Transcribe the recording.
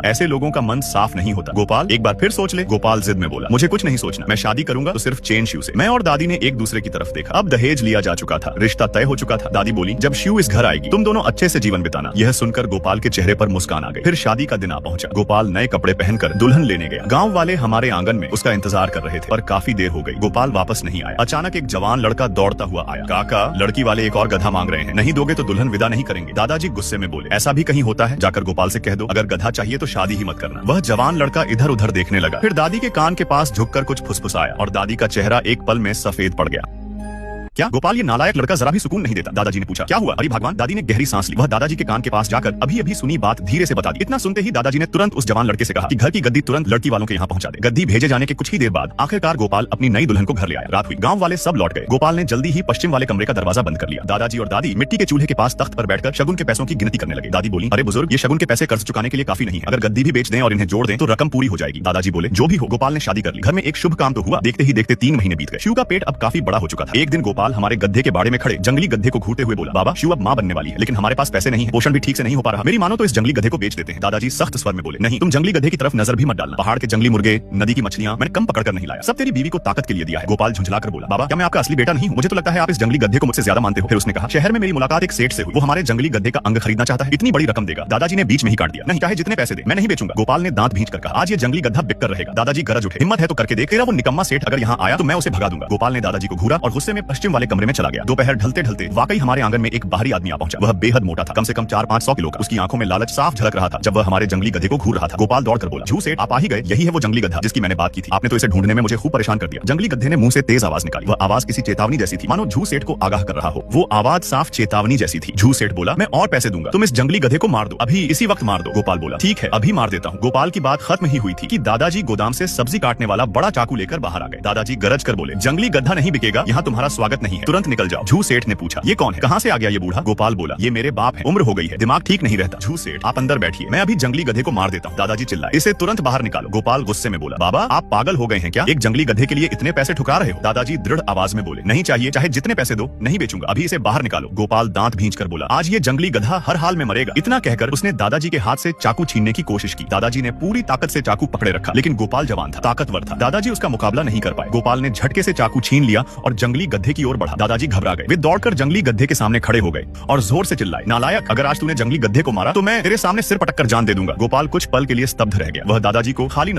था। ऐसे लोगों का मन साफ नहीं होता। गोपाल एक बार फिर सोच ले। गोपाल जिद में बोला, मुझे कुछ नहीं सोचना, मैं शादी करूंगा तो सिर्फ चेन शिव से। मैं और दादी ने एक दूसरे की तरफ देखा। अब दहेज लिया जा चुका था, रिश्ता तय हो चुका था। दादी बोली, जब शिव इस घर आएगी तुम दोनों अच्छे से जीवन बिताना। यह सुनकर गोपाल के चेहरे पर मुस्कान आ गई। फिर शादी का दिन आ पहुंचा। गोपाल नए कपड़े पहनकर दुल्हन लेने गया। गाँव वाले हमारे आंगन में उसका इंतजार कर रहे थे, पर काफी देर हो गई। गोपाल वापस नहीं आया। अचानक एक जवान लड़का दौड़ता हुआ आया। काका, लड़की वाले एक और गधा मांग रहे हैं, नहीं दोगे तो दुल्हन विदा नहीं करेंगे। दादाजी गुस्से में बोले, ऐसा भी कहीं होता है? जाकर गोपाल से कह दो, अगर गधा चाहिए तो शादी ही मत करना। वह जवान लड़का इधर उधर देखने लगा, फिर दादी के कान के पास झुककर कुछ फुसफुसाया और दादी का चेहरा एक पल में सफेद पड़ गया। क्या गोपाल, ये नालायक लड़का जरा भी सुकून नहीं देता। दादाजी ने पूछा, क्या हुआ? अरे भगवान। दादी ने गहरी सांस ली। वह दादाजी के कान के पास जाकर अभी अभी सुनी बात धीरे से बता दी। इतना सुनते ही दादाजी ने तुरंत उस जवान लड़के से कहा कि घर की गद्दी तुरंत लड़की वालों के यहाँ पहुंचा दे। गद्दी भेजे जाने के कुछ ही देर बाद आखिरकार गोपाल अपनी नई दुल्हन को घर ले आया। रात हुई, गांव वाले सब लौट गए। गोपाल ने जल्दी ही पश्चिम वाले कमरे का दरवाजा बंद कर लिया। दादाजी और दादी मिट्टी के चूल्हे के पास तख्त पर बैठकर शगुन के पैसों की गिनती करने लगे। दादी बोली, अरे बुजुर्ग, ये शगुन के पैसे कर्ज चुकाने के लिए काफी नहीं है। अगर गद्दी भी बेच दें और इन्हें जोड़ दें तो रकम पूरी हो जाएगी। दादाजी बोले, जो भी हो, गोपाल ने शादी कर ली। घर में एक शुभ काम तो हुआ। देखते ही देखते 3 महीने बीत गए। शिव का पेट अब काफी बड़ा हो चुका था। एक दिन गोपाल हमारे गड्ढे के बाड़े में खड़े जंगली गधे को घूरते हुए बोला, बाबा, शिव अब मां बनने वाली है, लेकिन हमारे पास पैसे नहीं है, पोषण भी ठीक से नहीं हो पा रहा। मेरी मानो तो इस जंगली गधे को बेच देते हैं। दादाजी सख्त स्वर में बोले, नहीं, तुम जंगली गधे की तरफ नजर भी मत डालना। पहाड़ के जंगली मुर्गे, नदी की मछलियां मैंने कम पकड़ कर नहीं लाया, सब तेरी बीवी को ताकत के लिए दिया है। गोपाल झुंझलाकर बोला, बाबा, क्या मैं आपका असली बेटा नहीं हूँ? मुझे तो लगता है आप इस जंगली गधे को मुझसे ज्यादा मानते हो। फिर उसने कहा, शहर में मेरी मुलाकात एक सेठ से हुई, वो हमारे जंगली गधे का अंग खरीदना चाहता है, इतनी बड़ी रकम देगा। दादाजी ने बीच में ही काट दिया, नहीं, चाहे जितने पैसे दे, मैं नहीं बेचूंगा। गोपाल ने दांत भींच कर कहा, आज ये जंगली गधा बिककर रहेगा। दादाजी गरज उठे, हिम्मत है तो करके देख, तेरा वो निकम्मा सेठ अगर यहाँ आया तो मैं उसे भगा दूंगा। गोपाल ने दादाजी को घूरा और गुस्से में पश्चिम वाले कमरे में चला गया। दोपहर ढलते ढलते वाकई हमारे आंगन में एक बाहरी आदमी आ पहुंचा। वह बेहद मोटा था, कम से कम 400-500 किलो का। उसकी आंखों में लालच साफ झलक रहा था जब वह हमारे जंगली गधे को घूर रहा था। गोपाल दौड़कर बोला, झू सेठ, आप आ ही गए, यही है वो जंगली गधा जिसकी मैंने बात की थी। आपने तो इसे ढूंढने में मुझे खूब परेशान कर दिया। जंगली गधे ने मुंह से तेज आवाज निकाली। वह आवाज किसी चेतावनी जैसी थी, मानो झू सेठ को आगाह कर रहा हो। वो आवाज साफ चेतावनी जैसी थी। झू सेठ बोला, मैं और पैसे दूंगा, तुम इस जंगली गधे को मार दो, अभी इसी वक्त मार दो। गोपाल बोला, ठीक है, अभी मार देता हूँ। गोपाल की बात खत्म ही हुई थी कि दादाजी गोदाम से सब्जी काटने वाला बड़ा चाकू लेकर बाहर आ गए। दादाजी गरज कर बोले, जंगली गधा नहीं बिकेगा, यहाँ तुम्हारा स्वागत नहीं है, तुरंत निकल जाओ। झू सेठ ने पूछा, ये कौन है, कहाँ से आ गया ये बूढ़ा? गोपाल बोला, ये मेरे बाप है, उम्र हो गई है, दिमाग ठीक नहीं रहता। झू सेठ, आप अंदर बैठिए, मैं अभी जंगली गधे को मार देता हूँ। दादाजी चिल्लाए, इसे तुरंत बाहर निकालो। गोपाल गुस्से में बोला, बाबा, आप पागल हो गए हैं क्या? एक जंगली गधे के लिए इतने पैसे ठुकरा रहे हो? दादाजी दृढ़ आवाज में बोले, नहीं चाहिए, चाहे जितने पैसे दो, नहीं बेचूंगा, अभी इसे बाहर निकालो। गोपाल दांत भींचकर बोला, आज ये जंगली गधा हर हाल में मरेगा। इतना कहकर उसने दादाजी के हाथ से चाकू छीनने की कोशिश की। दादाजी ने पूरी ताकत से चाकू पकड़े रखा, लेकिन गोपाल जवान था, ताकतवर था। दादाजी उसका मुकाबला नहीं कर पाए। गोपाल ने झटके से चाकू छीन लिया और जंगली गधे की ओर बढ़ा। दादाजी घबरा गए। वे दौड़कर जंगली गधे के सामने खड़े हो गए और जोर से चिल्लाए, नालायक, अगर आज तूने जंगली गधे को मारा तो मैं तेरे सामने सिर पटक कर जान दे दूंगा। गोपाल कुछ पल के लिए स्तब्ध रह गया। वह दादाजी को खाली